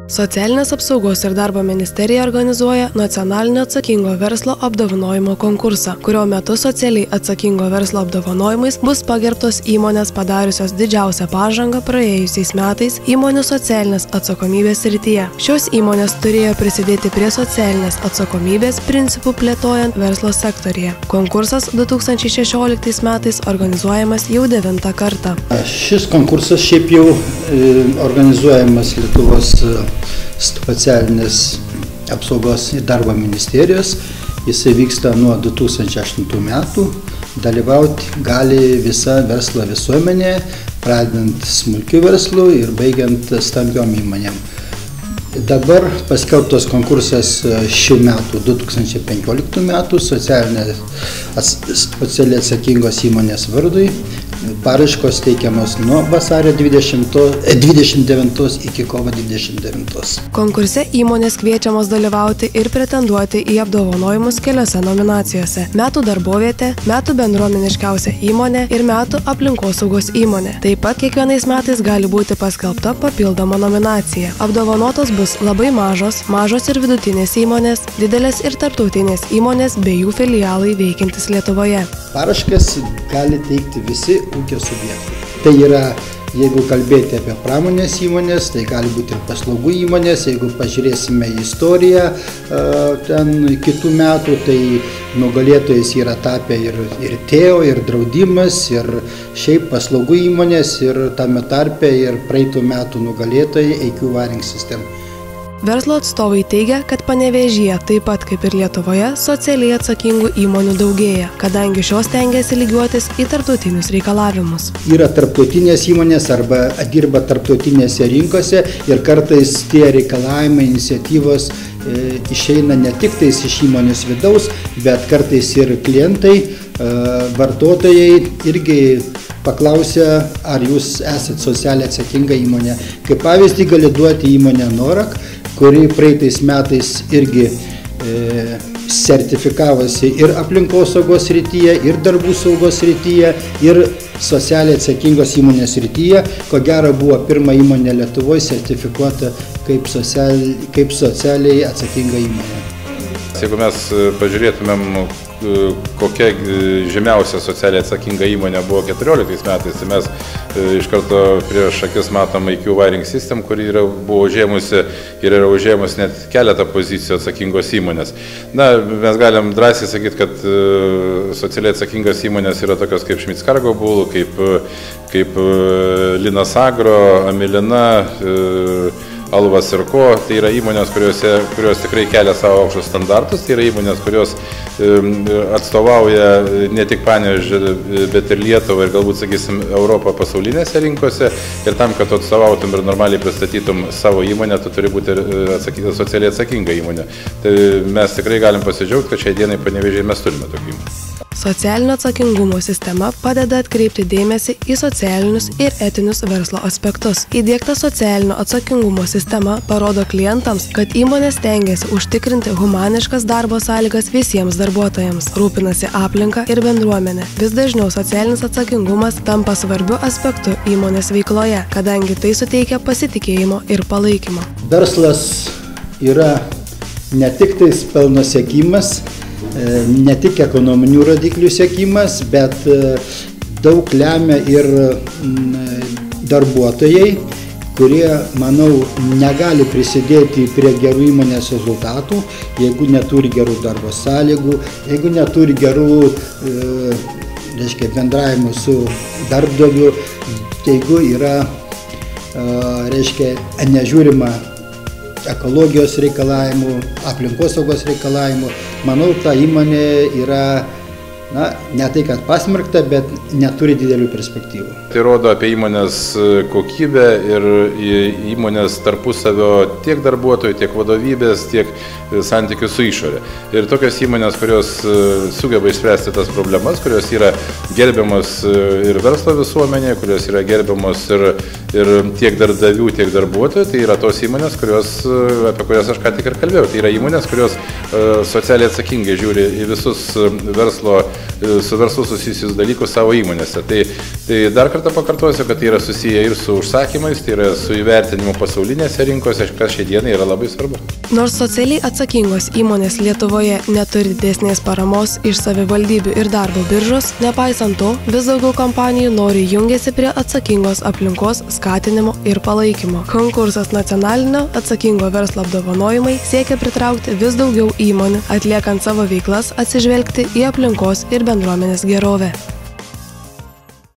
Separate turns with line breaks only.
Socialinės apsaugos ir darbo ministerija organizuoja nacionalinio atsakingo verslo apdovanojimo konkursą, kurio metu socialiai atsakingo verslo apdovanojimais bus pagerbtos įmonės padariusios didžiausią pažangą praėjusiais metais įmonių socialinės atsakomybės srityje. Šios įmonės turėjo prisidėti prie socialinės atsakomybės principų plėtojant verslo sektoriuje. Konkursas 2016 metais organizuojamas jau 9 kartą.
Šis konkursas šiaip jau organizuojamas Lietuvos socialinės apsaugos ir darbo ministerijos. Jisai vyksta nuo 2008 metų. Dalyvauti gali visa verslo visuomenė, pradedant smulkiu verslu ir baigiant stambiom įmonėm. Dabar paskelbtas konkursas šių metų, 2015 metų, socialiai atsakingos įmonės vardui. Paraiškos teikiamos nuo vasario 29 iki kovo 29.
Konkurse įmonės kviečiamos dalyvauti ir pretenduoti į apdovanojimus keliose nominacijose – metų darbovietė, metų bendruomeniškiausia įmonė ir metų aplinkosaugos įmonė. Taip pat kiekvienais metais gali būti paskelbta papildoma nominacija. Apdovanotos bus labai mažos ir vidutinės įmonės, didelės ir tarptautinės įmonės bei jų filialai veikiantis Lietuvoje.
Paraiškas gali teikti visi ūkio subjektai. Tai yra, jeigu kalbėti apie pramonės įmonės, tai gali būti ir paslaugų įmonės. Jeigu pažiūrėsime į istoriją ten kitų metų, tai nugalėtojais yra tapę ir TEO, ir draudimas, ir šiaip paslaugų įmonės, ir tame tarpe ir praeitų metų nugalėtojai EQ Wiring System.
Verslo atstovai teigia, kad Panevėžyje, taip pat kaip ir Lietuvoje, socialiai atsakingų įmonių daugėja, kadangi šios stengiasi lygiuotis į tarptautinius reikalavimus.
Yra tarptautinės įmonės arba dirba tarptautinėse rinkose ir kartais tie reikalavimai, iniciatyvos išeina ne tik tais iš įmonės vidaus, bet kartais ir klientai, vartotojai irgi paklausia, ar jūs esate socialiai atsakinga įmonė. Kaip pavyzdį gali duoti įmonę Norak, kuri praeitais metais irgi sertifikavosi ir aplinkosaugos srityje, ir darbų saugos srityje, ir socialiai atsakingos įmonės srityje. Ko gero buvo pirma įmonė Lietuvoje sertifikuota kaip socialiai atsakinga įmonė.
Jeigu mes pažiūrėtumėm, kokia žemiausia socialiai atsakinga įmonė buvo 2014 metais, tai mes iš karto prieš akis matom EQ Wiring System, kuri buvo užėmusi ir yra užėmusi net keletą pozicijų atsakingos įmonės. Na, mes galim drąsiai sakyti, kad socialiai atsakingas įmonės yra tokios kaip Schmitz Cargo Bull, kaip Linas Agro, Amilina, Alvas ir ko. Tai yra įmonės, kurios tikrai kelia savo aukštus standartus, tai yra įmonės, kurios atstovauja ne tik Panevėžį, bet ir Lietuvą ir galbūt, sakysim, Europą pasaulinėse rinkose. Ir tam, kad tu atstovautum ir normaliai pristatytum savo įmonę, tu turi būti socialiai atsakinga įmonė. Tai mes tikrai galim pasidžiaugti, kad šiai dienai Panevėžyje mes turime tokį įmonę.
Socialinio atsakingumo sistema padeda atkreipti dėmesį į socialinius ir etinius verslo aspektus. Įdiegta socialinio atsakingumo sistema parodo klientams, kad įmonės stengiasi užtikrinti humaniškas darbo sąlygas visiems darbuotojams, rūpinasi aplinką ir bendruomenę. Vis dažniau socialinis atsakingumas tampa svarbiu aspektu įmonės veikloje, kadangi tai suteikia pasitikėjimo ir palaikymo.
Verslas yra ne tik tais pelno siekimas, ne tik ekonominių rodiklių siekimas, bet daug lemia ir darbuotojai, kurie, manau, negali prisidėti prie gerų įmonės rezultatų, jeigu neturi gerų darbo sąlygų, jeigu neturi gerų bendravimų su darbdaviu, jeigu yra nežiūrima ekologijos reikalavimų, aplinkosaugos reikalavimų. Manau, ta įmonė yra, ne tai kad pasmerkta, bet neturi didelių perspektyvų.
Tai rodo apie įmonės kokybę ir įmonės tarpusavio tiek darbuotojų, tiek vadovybės, tiek santykių su išorė. Ir tokios įmonės, kurios sugeba išspręsti tas problemas, kurios yra gerbiamos ir verslo visuomenėje, kurios yra gerbiamos ir tiek darbdavių, tiek darbuotojų, tai yra tos įmonės, apie kurias aš ką tik ir kalbėjau. Tai yra įmonės, kurios socialiai atsakingai žiūri į visus verslo su verslu susijusius dalykus savo įmonėse. Tai dar kartą pakartosiu, kad tai yra susiję ir su užsakymais, tai yra su įvertinimu pasaulinėse rinkose, kas šiai dienai yra labai svarbu.
Nors socialiai atsakingos įmonės Lietuvoje neturi didesnės paramos iš savivaldybių ir darbo biržos, nepaisant to, vis daugiau kompanijų nori jungiasi prie atsakingos aplinkos skatinimo ir palaikymo. Konkursas nacionalinio atsakingo verslo apdovanojimai siekia pritraukti vis daugiau įmonių, atliekant savo veiklas atsižvelgti į aplinkos ir bendruomenės gerovę.